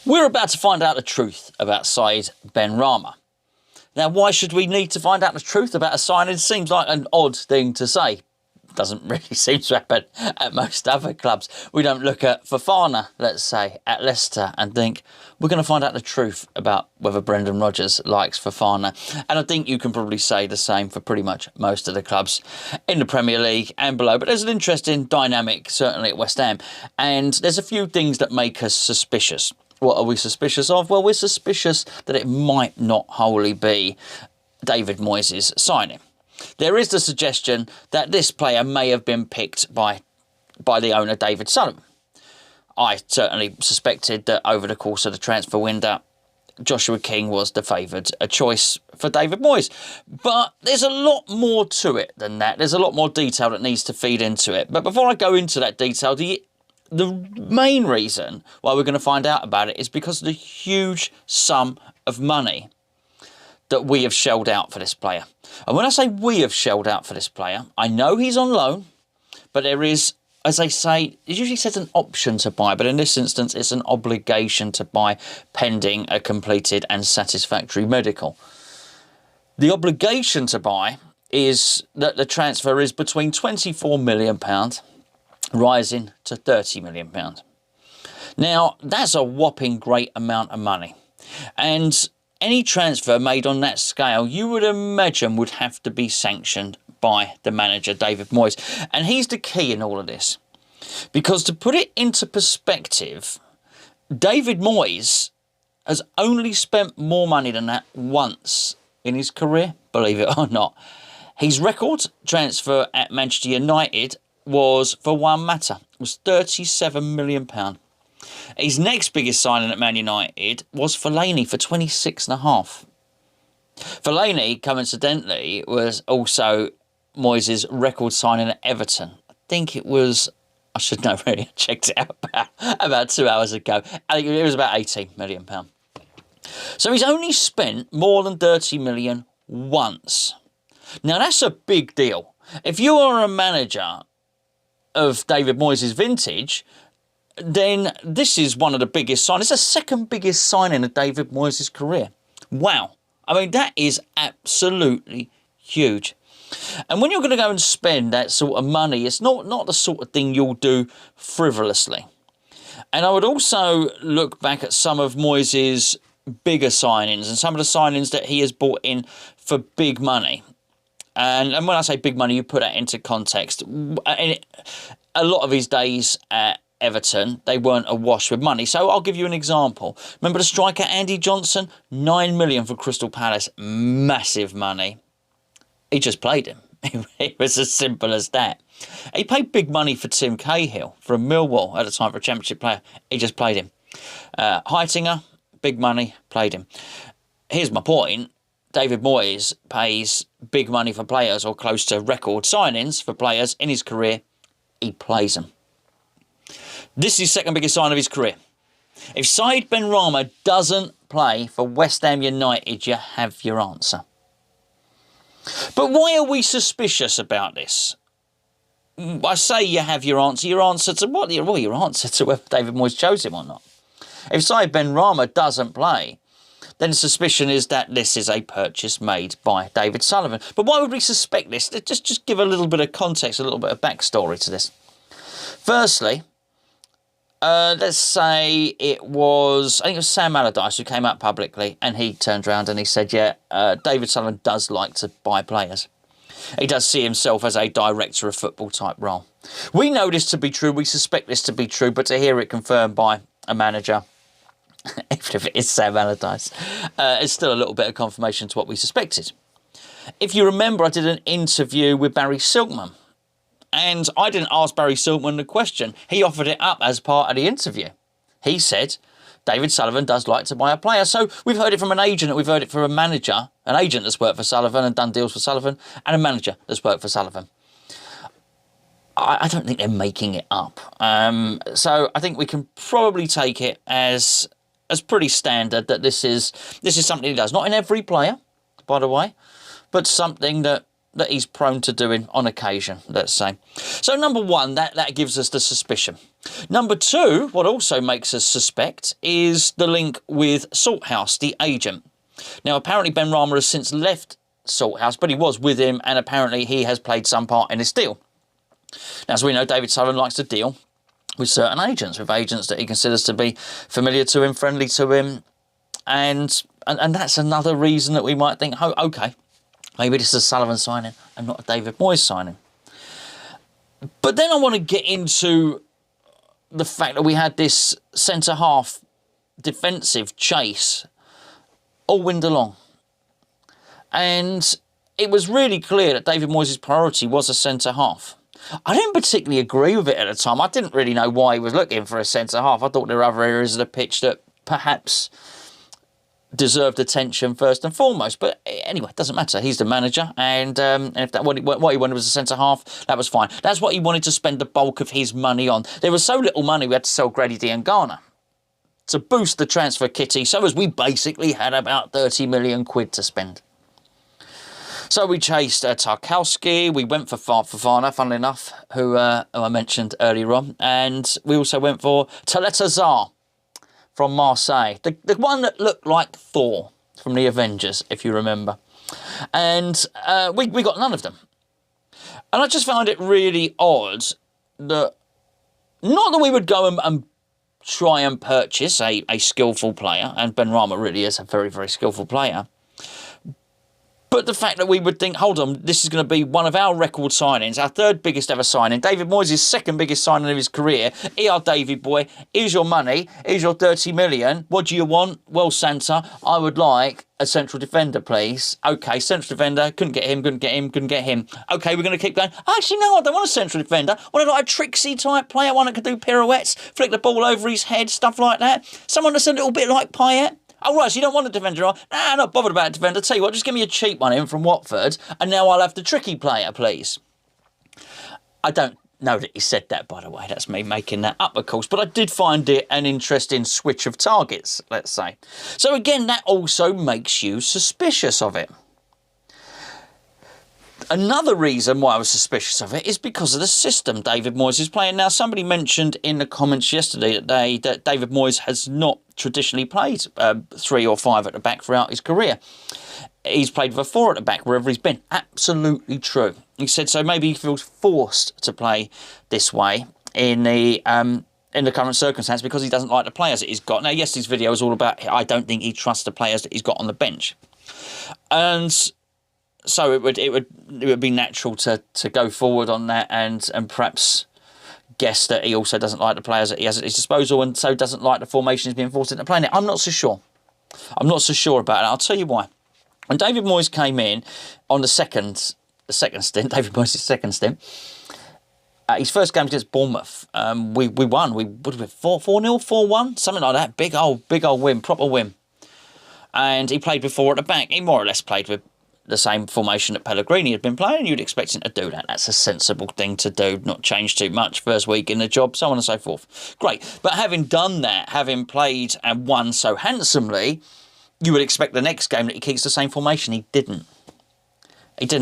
We're about to find out the truth about Said Benrahma. Now, why should we need to find out the truth about a signing? Seems like an odd thing to say. Doesn't really seem to happen at most other clubs. We don't look at Fofana, let's say, at Leicester and think, we're going to find out the truth about whether Brendan Rodgers likes Fofana. And I think you can probably say the same for pretty much most of the clubs in the Premier League and below. But there's an interesting dynamic, certainly at West Ham. And there's a few things that make us suspicious. What are we suspicious of? Well, we're suspicious that it might not wholly be David Moyes' signing. There is the suggestion that this player may have been picked by the owner, David Sullivan. I certainly suspected that over the course of the transfer window, Joshua King was the favoured choice for David Moyes. But there's a lot more to it than that. There's a lot more detail that needs to feed into it. But before I go into that detail, the main reason why we're going to find out about it is because of the huge sum of money that we have shelled out for this player. And when I say we have shelled out for this player, I know he's on loan, but there is, as they say, it usually says an option to buy, but in this instance, it's an obligation to buy pending a completed and satisfactory medical. The obligation to buy is that the transfer is between £24 million rising to £30 million. Now, that's a whopping great amount of money. And any transfer made on that scale, you would imagine, would have to be sanctioned by the manager, David Moyes. And he's the key in all of this. Because to put it into perspective, David Moyes has only spent more money than that once in his career, believe it or not. His record transfer at Manchester United was for one matter. It was £37 million. His next biggest signing at Man United was Fellaini for 26.5. Fellaini, coincidentally, was also Moyes' record signing at Everton. I think it was, I should know really, I checked it out about 2 hours ago. I think it was about £18 million. So he's only spent more than £30 million once. Now that's a big deal. If you are a manager of David Moyes' vintage, then this is one of the biggest signings. It's the second biggest signing of David Moyes' career. Wow. I mean, that is absolutely huge. And when you're going to go and spend that sort of money, it's not the sort of thing you'll do frivolously. And I would also look back at some of Moyes' bigger signings and some of the signings that he has brought in for big money. And when I say big money, you put that into context. A lot of his days at Everton, they weren't awash with money. So I'll give you an example. Remember the striker Andy Johnson? £9 million for Crystal Palace. Massive money. He just played him. It was as simple as that. He paid big money for Tim Cahill from Millwall at the time for a Championship player. He just played him. Heitinger, big money, played him. Here's my point. David Moyes pays big money for players or close to record signings for players in his career. He plays them. This is his second biggest sign of his career. If Said Benrahma doesn't play for West Ham United, you have your answer. But why are we suspicious about this? I say you have your answer. Your answer to what? Well, your answer to whether David Moyes chose him or not. If Said Benrahma doesn't play, then the suspicion is that this is a purchase made by David Sullivan. But why would we suspect this? Just give a little bit of context, a little bit of backstory to this. Firstly, let's say I think it was Sam Allardyce who came out publicly and he turned around and he said, yeah, David Sullivan does like to buy players. He does see himself as a director of football type role. We know this to be true. We suspect this to be true, but to hear it confirmed by a manager, even if it is Sam Allardyce, it's still a little bit of confirmation to what we suspected. If you remember, I did an interview with Barry Silkman. And I didn't ask Barry Silkman the question. He offered it up as part of the interview. He said, David Sullivan does like to buy a player. So we've heard it from an agent, we've heard it from a manager, an agent that's worked for Sullivan and done deals for Sullivan, and a manager that's worked for Sullivan. I don't think they're making it up. So I think we can probably take it as pretty standard that this is something he does. Not in every player, by the way, but something that he's prone to doing on occasion, let's say. So number one, that gives us the suspicion. Number two, what also makes us suspect is the link with Salthouse, the agent. Now, apparently Benrahma has since left Salthouse, but he was with him, and apparently he has played some part in this deal. Now, as we know, David Sullivan likes to deal with certain agents, with agents that he considers to be familiar to him, friendly to him, and that's another reason that we might think, oh, okay, maybe this is a Sullivan signing and not a David Moyes signing. But then I want to get into the fact that we had this centre-half defensive chase all winter long. And it was really clear that David Moyes' priority was a centre-half. I didn't particularly agree with it at the time. I didn't really know why he was looking for a centre-half. I thought there were other areas of the pitch that perhaps deserved attention first and foremost. But anyway, it doesn't matter. He's the manager, and if that what he wanted was a centre-half, that was fine. That's what he wanted to spend the bulk of his money on. There was so little money we had to sell Grady Diangana to boost the transfer kitty, so as we basically had about 30 million quid to spend. So we chased Tarkowski, we went for Fofana, funnily enough, who I mentioned earlier on, and we also went for Taletazar from Marseille, the one that looked like Thor from the Avengers, if you remember. And we got none of them. And I just found it really odd that, not that we would go and try and purchase a skillful player, and Benrahma really is a very, very skillful player, but the fact that we would think, hold on, this is going to be one of our record signings, our third biggest ever signing, David Moyes' second biggest signing of his career. Here, David boy, here's your money, here's your 30 million. What do you want? Well, Santa, I would like a central defender, please. Okay, central defender, couldn't get him. Okay, we're going to keep going. Actually, no, I don't want a central defender. I want like a tricksy type player, one that can do pirouettes, flick the ball over his head, stuff like that. Someone that's a little bit like Payet. Oh, right, so you don't want a defender? Nah, not bothered about a defender. Tell you what, just give me a cheap one in from Watford, and now I'll have the tricky player, please. I don't know that he said that, by the way. That's me making that up, of course. But I did find it an interesting switch of targets, let's say. So, again, that also makes you suspicious of it. Another reason why I was suspicious of it is because of the system David Moyes is playing. Now, somebody mentioned in the comments yesterday that David Moyes has not traditionally played 3 or 5 at the back throughout his career. He's played with a 4 at the back wherever he's been. Absolutely true. He said so maybe he feels forced to play this way in the current circumstance because he doesn't like the players that he's got. Now, yes, this video is all about I don't think he trusts the players that he's got on the bench. And so it would be natural to go forward on that and perhaps guess that he also doesn't like the players that he has at his disposal and so doesn't like the formation he's being forced into playing. I'm not so sure. I'm not so sure about it. I'll tell you why. When David Moyes came in on the second stint, David Moyes' second stint, his first game against Bournemouth, we won. We would have been 4-0, 4-1, something like that. Big old win, proper win. And he played with 4 at the back. He more or less played with the same formation that Pellegrini had been playing. You'd expect him to do that. That's a sensible thing to do, not change too much first week in the job, so on and so forth. Great. But having done that, having played and won so handsomely, you would expect the next game that he keeps the same formation. He didn't.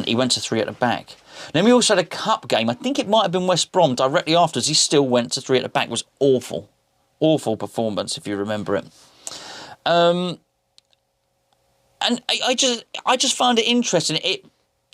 He went to 3 at the back. Then we also had a cup game. I think it might have been West Brom directly afterwards. He still went to 3 at the back. It was awful. Awful performance, if you remember it. And I just found it interesting.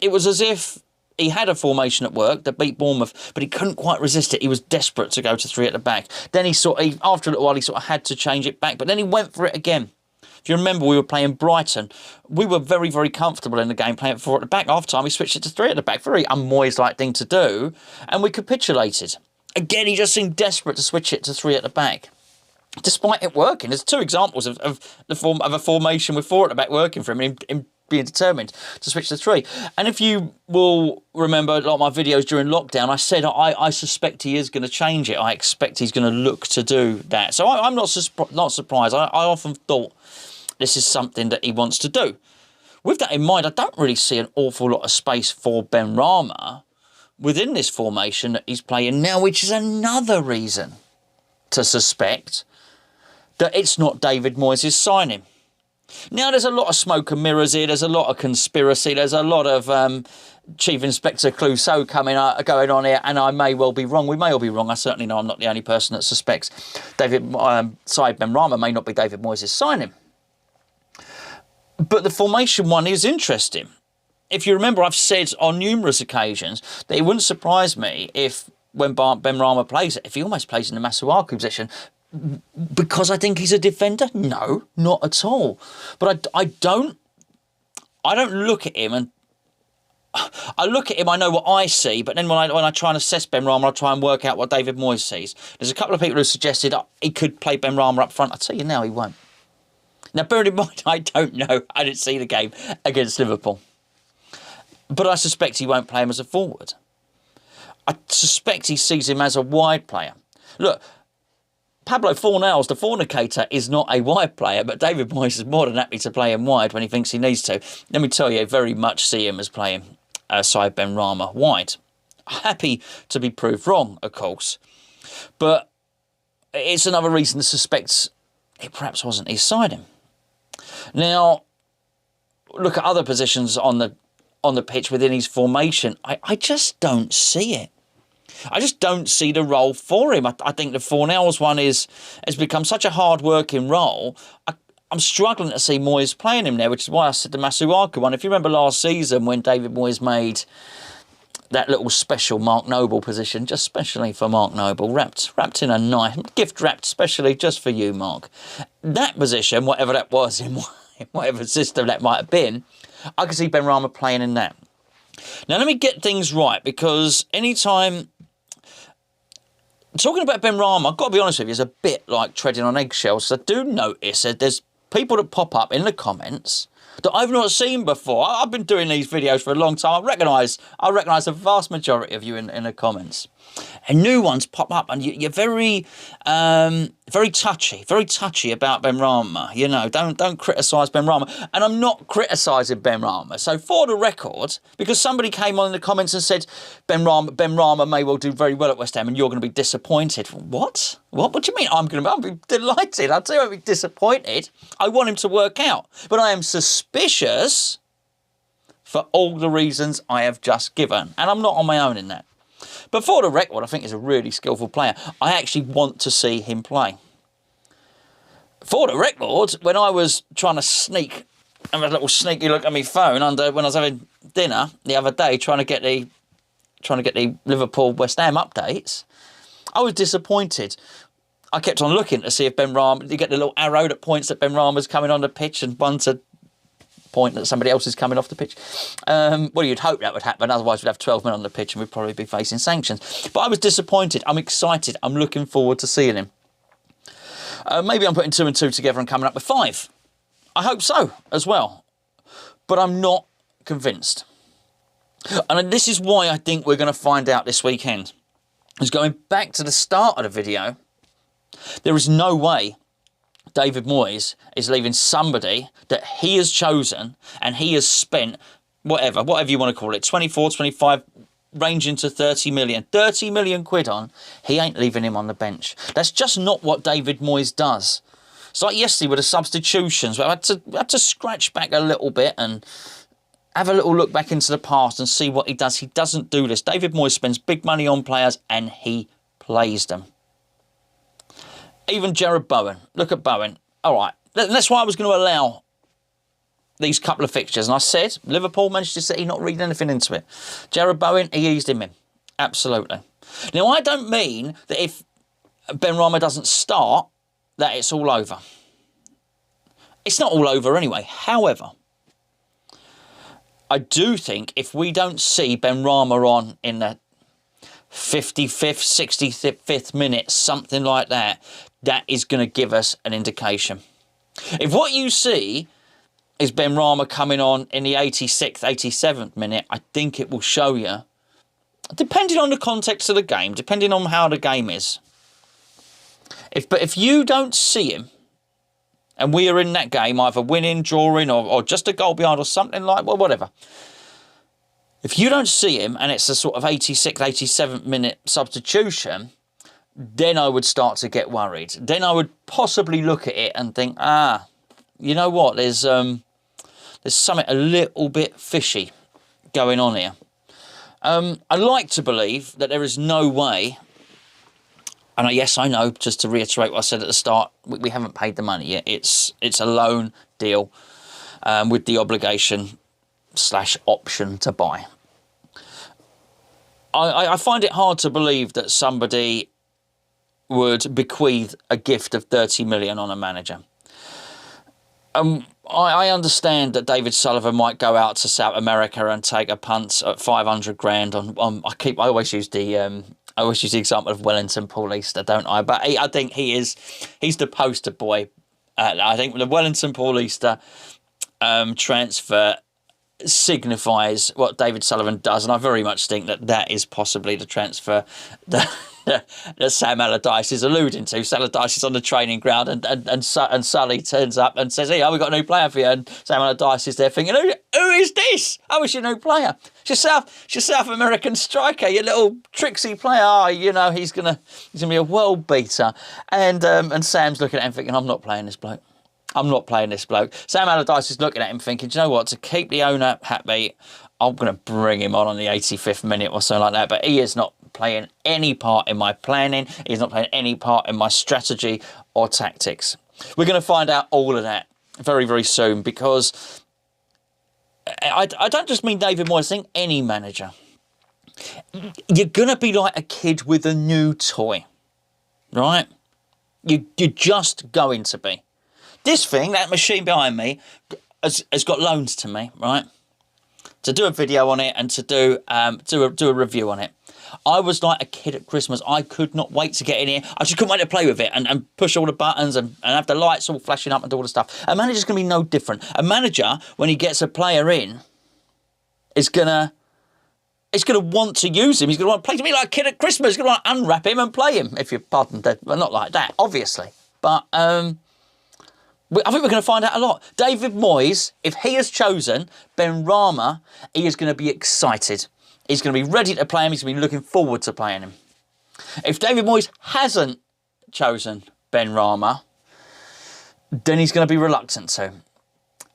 It was as if he had a formation at work that beat Bournemouth, but he couldn't quite resist it. He was desperate to go to 3 at the back. Then after a little while, he sort of had to change it back, but then he went for it again. If you remember, we were playing Brighton. We were very, very comfortable in the game playing 4 at the back. Half time, we switched it to 3 at the back. Very un-Moyes-like thing to do, and we capitulated. Again, he just seemed desperate to switch it to 3 at the back, despite it working. There's 2 examples of a formation with 4 at the back working for him and him being determined to switch to 3. And if you will remember a lot of my videos during lockdown, I said I suspect he is going to change it. I expect he's going to look to do that. So I'm not surprised. I often thought this is something that he wants to do. With that in mind, I don't really see an awful lot of space for Benrahma within this formation that he's playing now, which is another reason to suspect that it's not David Moyes' signing. Now, there's a lot of smoke and mirrors here. There's a lot of conspiracy. There's a lot of Chief Inspector Clouseau going on here, and I may well be wrong. We may all be wrong. I certainly know I'm not the only person that suspects Said Benrahma may not be David Moyes' signing. But the formation one is interesting. If you remember, I've said on numerous occasions that it wouldn't surprise me if, when Benrahma plays it, if he almost plays in the Masuaku position, because I think he's a defender. No, not at all. But I don't look at him, and I look at him, I know what I see, but then when I try and assess Benrahma, I try and work out what David Moyes sees. There's a couple of people who suggested he could play Benrahma up front. I tell you now, he won't. Now, bear in mind, I don't know. I didn't see the game against Liverpool. But I suspect he won't play him as a forward. I suspect he sees him as a wide player. Look, Pablo Fornals, the fornicator, is not a wide player, but David Moyes is more than happy to play him wide when he thinks he needs to. Let me tell you, I very much see him as playing Said Benrahma wide. Happy to be proved wrong, of course. But it's another reason to suspect it perhaps wasn't his signing. Now, look at other positions on the pitch within his formation. I just don't see it. I just don't see the role for him. I think the Fornals one has become such a hard-working role. I'm struggling to see Moyes playing him there, which is why I said the Masuaku one. If you remember last season when David Moyes made that little special Mark Noble position, just specially for Mark Noble, wrapped in a knife, gift wrapped specially just for you, Mark. That position, whatever that was, in whatever system that might have been, I could see Benrahma playing in that. Now, let me get things right, because anytime talking about Benrahma, I've got to be honest with you, it's a bit like treading on eggshells. So I do notice that there's people that pop up in the comments that I've not seen before. I've been doing these videos for a long time. I recognise the vast majority of you in the comments. And new ones pop up, and you're very touchy about Benrahma. You know, don't criticise Benrahma. And I'm not criticising Benrahma. So for the record, because somebody came on in the comments and said Benrahma may well do very well at West Ham, and you're going to be disappointed. What? What do you mean? I'll be delighted. I'll tell you, I'll be disappointed. I want him to work out, but I am suspicious for all the reasons I have just given, and I'm not on my own in that. But for the record, I think he's a really skillful player. I actually want to see him play. For the record, when I was trying to have a little sneaky look at my phone when I was having dinner the other day, trying to get the Liverpool West Ham updates, I was disappointed. I kept on looking to see if Benrahma, you get the little arrow that points that Benrahma's coming on the pitch, and one to point that somebody else is coming off the pitch. Well, you'd hope that would happen, otherwise we'd have 12 men on the pitch and we'd probably be facing sanctions. But I was disappointed. I'm excited. I'm looking forward to seeing him. Maybe I'm putting 2 and 2 together and coming up with 5. I hope so as well. But I'm not convinced. And this is why I think we're going to find out this weekend. Is going back to the start of the video, there is no way David Moyes is leaving somebody that he has chosen and he has spent, whatever you want to call it, 24, 25, ranging to 30 million quid on. He ain't leaving him on the bench. That's just not what David Moyes does. It's like yesterday with the substitutions, where I had to scratch back a little bit and have a little look back into the past and see what he does. He doesn't do this. David Moyes spends big money on players and he plays them. Even Jarrod Bowen. Look at Bowen. All right. That's why I was going to allow these couple of fixtures. And I said, Liverpool, Manchester City, not reading anything into it. Jarrod Bowen, he eased him in. Absolutely. Now, I don't mean that if Benrahma doesn't start, that it's all over. It's not all over anyway. However, I do think if we don't see Benrahma on in the 55th, 65th minute, something like that, that is going to give us an indication. If what you see is Benrahma coming on in the 86th, 87th minute, I think it will show you, depending on the context of the game, depending on how the game is. But if you don't see him, and we are in that game, either winning, drawing, or just a goal behind, or something like, well, whatever. If you don't see him, and it's a sort of 86th, 87th minute substitution, then I would start to get worried. Then I would possibly look at it and think, you know what, there's something a little bit fishy going on here. I like to believe that there is no way, and yes, I know, just to reiterate what I said at the start, we haven't paid the money yet. It's a loan deal with the obligation / option to buy. I find it hard to believe that somebody would bequeath a gift of 30 million on a manager. I understand that David Sullivan might go out to South America and take a punt at 500 grand on. I always use the example of Wellington Paulista, don't I? But I think he's the poster boy. I think the Wellington Paulista transfer signifies what David Sullivan does, and I very much think that is possibly the transfer that Sam Allardyce is alluding to. Sam Allardyce is on the training ground, and Sully turns up and says, "Hey, we've got a new player for you." And Sam Allardyce is there thinking, "Who is this? Oh, it's your new player. It's your South American striker, your little tricksy player. Oh, you know, he's gonna be a world beater." And Sam's looking at him thinking, "I'm not playing this bloke. I'm not playing this bloke." Sam Allardyce is looking at him thinking, "Do you know what? To keep the owner happy, I'm going to bring him on the 85th minute or something like that." But he is not playing any part in my planning. He's not playing any part in my strategy or tactics. We're going to find out all of that very, very soon, because I don't just mean David Moyes, I think any manager. You're going to be like a kid with a new toy, right? You're just going to be. This thing, that machine behind me, has got loans to me, right? To do a video on it and to do a review on it. I was like a kid at Christmas. I could not wait to get in here. I just couldn't wait to play with it and push all the buttons and have the lights all flashing up and do all the stuff. A manager's going to be no different. A manager, when he gets a player in, is going to want to use him. He's going to want to play to me like a kid at Christmas. He's going to want to unwrap him and play him, if you pardon that. Well, not like that, obviously. But I think we're going to find out a lot. David Moyes, if he has chosen Benrahma, he is going to be excited. He's going to be ready to play him. He's going to be looking forward to playing him. If David Moyes hasn't chosen Benrahma, then he's going to be reluctant to.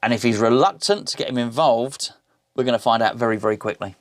And if he's reluctant to get him involved, we're going to find out very, very quickly.